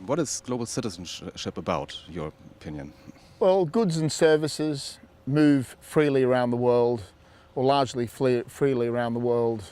what is global citizenship about, your opinion? Well, goods and services move freely around the world, or largely freely around the world,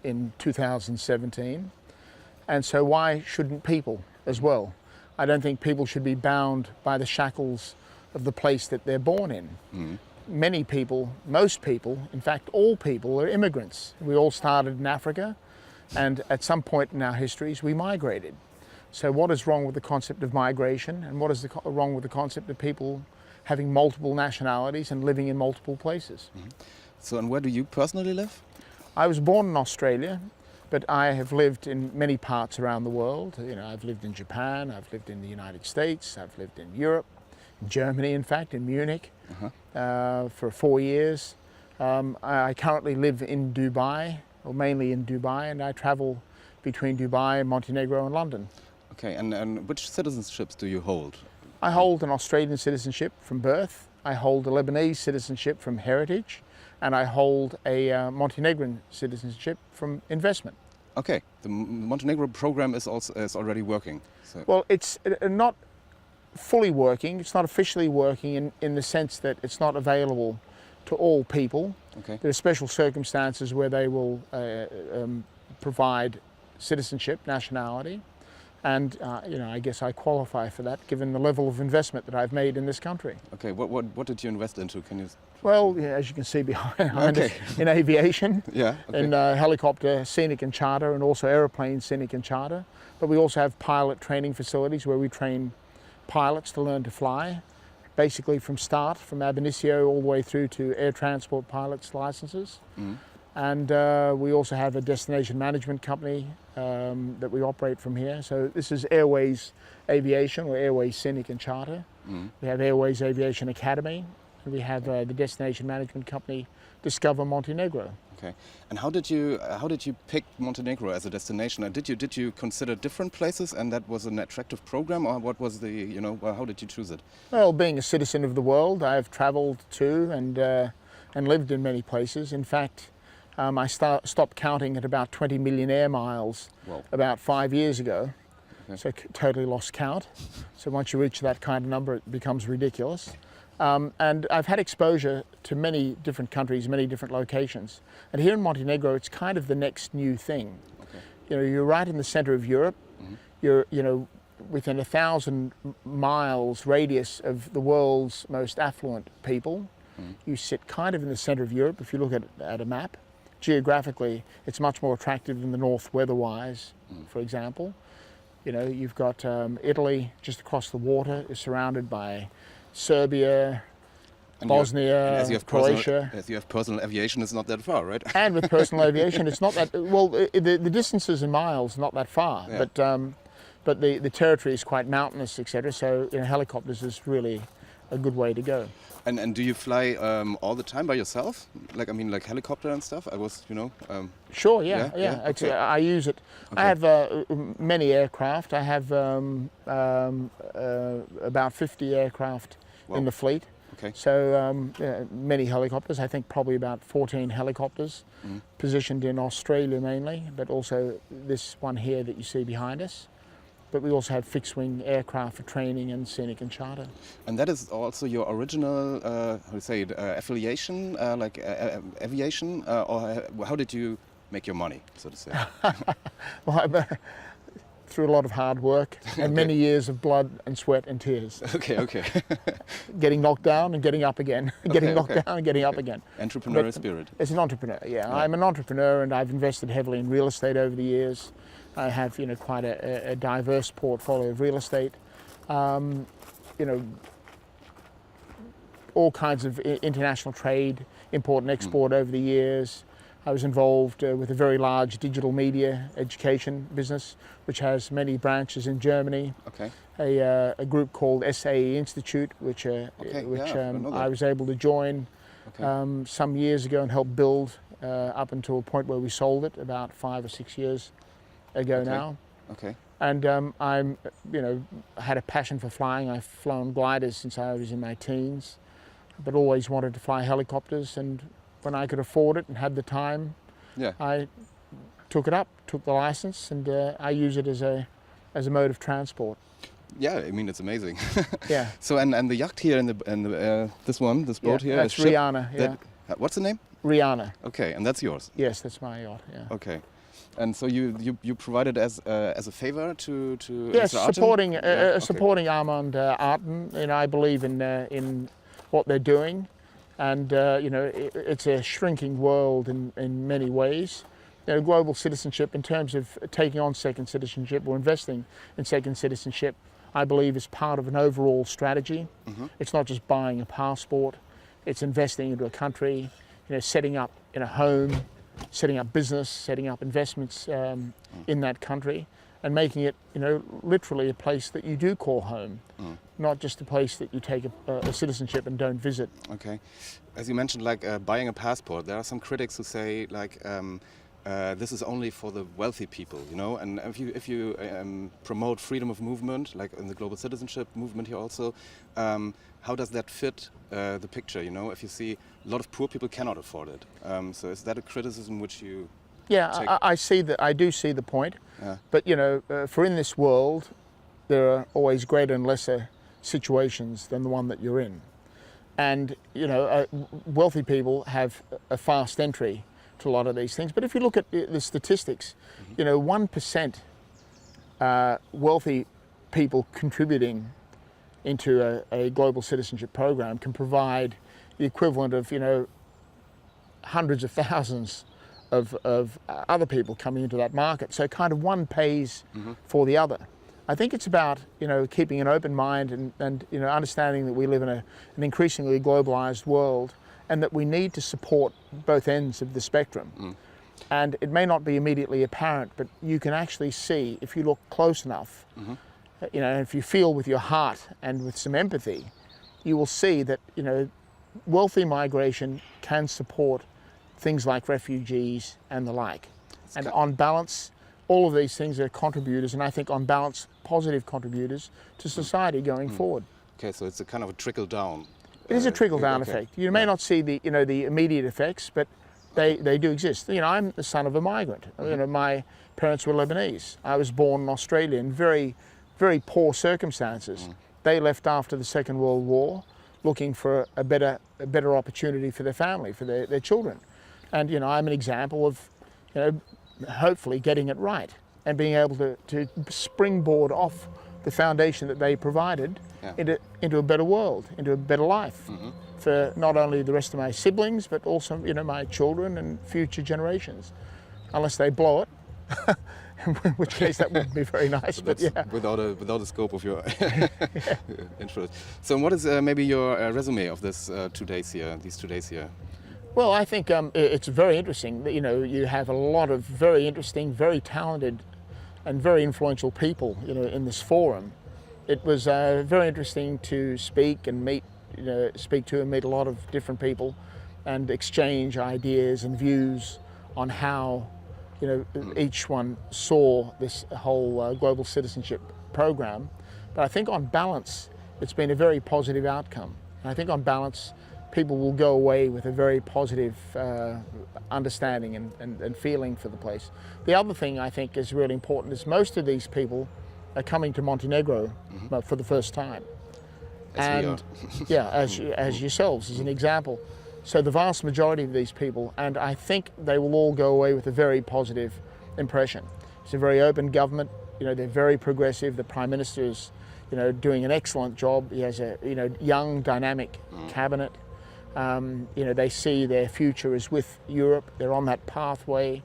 in 2017. And so why shouldn't people as well? I don't think people should be bound by the shackles of the place that they're born in. Many people, most people, in fact all people, are immigrants. We all started in Africa, and at some point in our histories we migrated. So what is wrong with the concept of migration, and what is wrong with the concept of people having multiple nationalities and living in multiple places? So, and where do you personally live? I was born in Australia, but I have lived in many parts around the world. I've lived in Japan, I've lived in the United States, I've lived in Europe, in Germany, in fact, in Munich, for 4 years. I currently live in Dubai, or mainly in Dubai, and I travel between Dubai, Montenegro, and London. Okay, and which citizenships do you hold? I hold an Australian citizenship from birth, I hold a Lebanese citizenship from heritage, and I hold a Montenegrin citizenship from investment. Okay, the Montenegro program is already working. So. Well, it's not fully working. It's not officially working in the sense that it's not available to all people. Okay. There are special circumstances where they will provide citizenship, nationality, and I guess I qualify for that given the level of investment that I've made in this country. Okay, what did you invest into? Can you? Well, as you can see behind us, in aviation, in helicopter, scenic and charter, and also aeroplane, scenic and charter. But we also have pilot training facilities where we train pilots to learn to fly, basically from start, from ab initio all the way through to air transport pilots' licenses. And we also have a destination management company that we operate from here. So this is Airways Aviation, or Airways Scenic and Charter. We have Airways Aviation Academy. And we have the destination management company Discover Montenegro. Okay, and how did you pick Montenegro as a destination? Did you consider different places, and that was an attractive program, or what was the how did you choose it? Well, being a citizen of the world, I've travelled to and lived in many places. In fact, I stopped counting at about 20 million air miles about 5 years ago. Okay. So totally lost count. So once you reach that kind of number, it becomes ridiculous. And I've had exposure to many different countries, many different locations. And here in Montenegro, it's kind of the next new thing. Okay. You're right in the center of Europe. You're, within 1,000 miles radius of the world's most affluent people. You sit kind of in the center of Europe. If you look at a map, geographically, it's much more attractive than the north weather-wise, for example. You've got Italy just across the water, is surrounded by Serbia, and Bosnia, Croatia. As you have personal aviation, it's not that far, right? And with personal aviation, it's not that, well, the distances in miles not that far, but the territory is quite mountainous, etc. So helicopters is really a good way to go. And do you fly all the time by yourself? Like helicopter and stuff? I was, Sure, yeah. Okay. I use it. Okay. I have many aircraft. I have about 50 aircraft in the fleet. Okay. So many helicopters. I think probably about 14 helicopters positioned in Australia mainly, but also this one here that you see behind us. But we also have fixed-wing aircraft for training and scenic and charter. And that is also your original, affiliation, aviation, or how did you make your money, so to say? Well, through a lot of hard work and many years of blood and sweat and tears. Okay. Getting knocked down and getting up again. Getting knocked down and getting up again. Entrepreneurial spirit. As an entrepreneur, yeah. I'm an entrepreneur, and I've invested heavily in real estate over the years. I have, quite a diverse portfolio of real estate. All kinds of international trade, import and export over the years. I was involved with a very large digital media education business, which has many branches in Germany. Okay. A group called SAE Institute, which I was able to join some years ago and help build up until a point where we sold it about 5 or 6 years ago now. Okay. And I had a passion for flying. I've flown gliders since I was in my teens, but always wanted to fly helicopters. And when I could afford it and had the time, I took it up, took the license, and I use it as as a mode of transport. Yeah, I mean it's amazing. Yeah. So and the yacht here and this boat here. That's ship, Rihanna. Yeah. What's the name? Rihanna. Okay, and that's yours. Yes, that's my yacht. Yeah. Okay, and so you provided as a favor to yes, Mr. Arten? supporting Okay. supporting Armand Arten. You know, I believe in what they're doing, and you know, it's a shrinking world in many ways. You know, global citizenship, in terms of taking on second citizenship or investing in second citizenship, I believe is part of an overall strategy. Mm-hmm. It's not just buying a passport; it's investing into a country. You know, setting up in a home, setting up business, setting up investments in that country, and making it, you know, literally a place that you do call home, not just a place that you take a citizenship and don't visit. Okay, as you mentioned, like buying a passport, there are some critics who say like this is only for the wealthy people, you know. And if you promote freedom of movement, like in the global citizenship movement here also, how does that fit the picture? You know, if you see a lot of poor people cannot afford it, so is that a criticism which you? Yeah, I see that. I do see the point. Yeah. But you know, for in this world, there are always greater and lesser situations than the one that you're in, and you know, wealthy people have a fast entry to a lot of these things. But if you look at the statistics, you know, 1% wealthy people contributing into a global citizenship program can provide the equivalent of, you know, hundreds of thousands of other people coming into that market. So kind of one pays for the other. I think it's about, you know, keeping an open mind and you know, understanding that we live in an increasingly globalized world, and that we need to support both ends of the spectrum. And it may not be immediately apparent, but you can actually see, if you look close enough, you know, if you feel with your heart and with some empathy, you will see that, you know, wealthy migration can support things like refugees and the like. And on balance, all of these things are contributors, and I think on balance, positive contributors to society going forward. Okay, so it's a kind of a trickle down. It is a trickle-down effect. You may not see the, you know, the immediate effects, but they do exist. You know, I'm the son of a migrant. You know, my parents were Lebanese. I was born in Australia in very, very poor circumstances. They left after the Second World War, looking for a better opportunity for their family, for their children. And you know, I'm an example of, you know, hopefully getting it right and being able to springboard off the foundation that they provided into a better world, into a better life for not only the rest of my siblings, but also, you know, my children and future generations, unless they blow it, in which case that wouldn't be very nice. But yeah, without a scope of your interest. So what is maybe your resume of this 2 days here, these 2 days here? Well, I think it's very interesting that, you know, you have a lot of very interesting, very talented and very influential people, you know, in this forum. It was very interesting to speak and meet, you know, meet a lot of different people and exchange ideas and views on how, you know, each one saw this whole global citizenship program. But I think on balance, it's been a very positive outcome. And I think on balance, people will go away with a very positive understanding and feeling for the place. The other thing I think is really important is most of these people are coming to Montenegro for the first time. As yeah, as yourselves, as an example. So the vast majority of these people, and I think they will all go away with a very positive impression. It's a very open government. You know, they're very progressive. The Prime Minister is, you know, doing an excellent job. He has a, you know, young, dynamic cabinet. You know, they see their future is with Europe. They're on that pathway.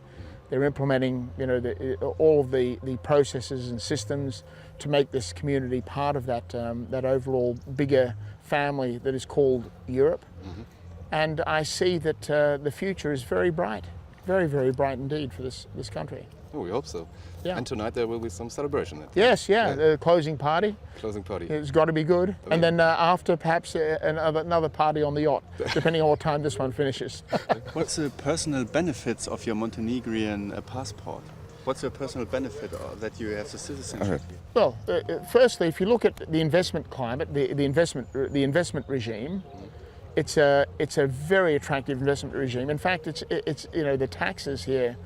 They're implementing, you know, all of the processes and systems to make this community part of that that overall bigger family that is called Europe. And I see that the future is very bright, very, very bright indeed for this country. Oh, we hope so. Yeah. And tonight there will be some celebration. Yes, yeah, the closing party. Closing party. It's got to be good. And then after, perhaps another party on the yacht, depending on what time this one finishes. What's the personal benefits of your Montenegrin passport? What's your personal benefit that you have the citizenship? Well, firstly, if you look at the investment climate, the investment regime, it's a very attractive investment regime. In fact, it's you know, the taxes here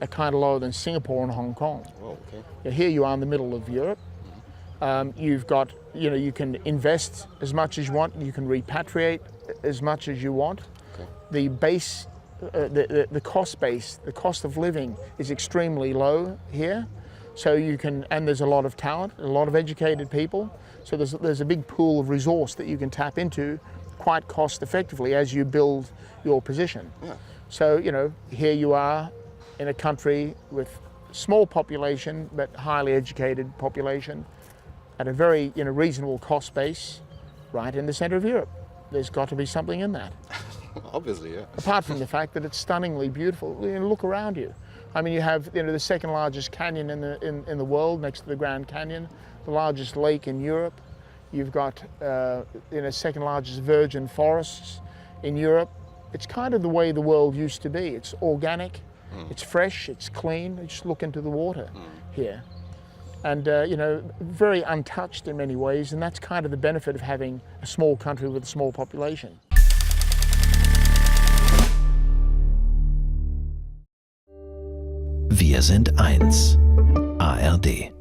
kind of lower than Singapore and Hong Kong. Oh, okay. Here you are in the middle of Europe. You've got, you can invest as much as you want. You can repatriate as much as you want. Okay. The base, the cost base, the cost of living is extremely low here. So you can, and there's a lot of talent, a lot of educated people. So there's a big pool of resource that you can tap into quite cost effectively as you build your position. Yeah. So, here you are in a country with small population, but highly educated population at a very, reasonable cost base right in the center of Europe. There's got to be something in that. Obviously, yeah. Apart from the fact that it's stunningly beautiful. Look around you. I mean, you have the second largest canyon in the world next to the Grand Canyon, the largest lake in Europe. You've got second largest virgin forests in Europe. It's kind of the way the world used to be. It's organic, it's fresh, it's clean. You just look into the water here. And, very untouched in many ways, and that's kind of the benefit of having a small country with a small population. Wir sind eins. ARD.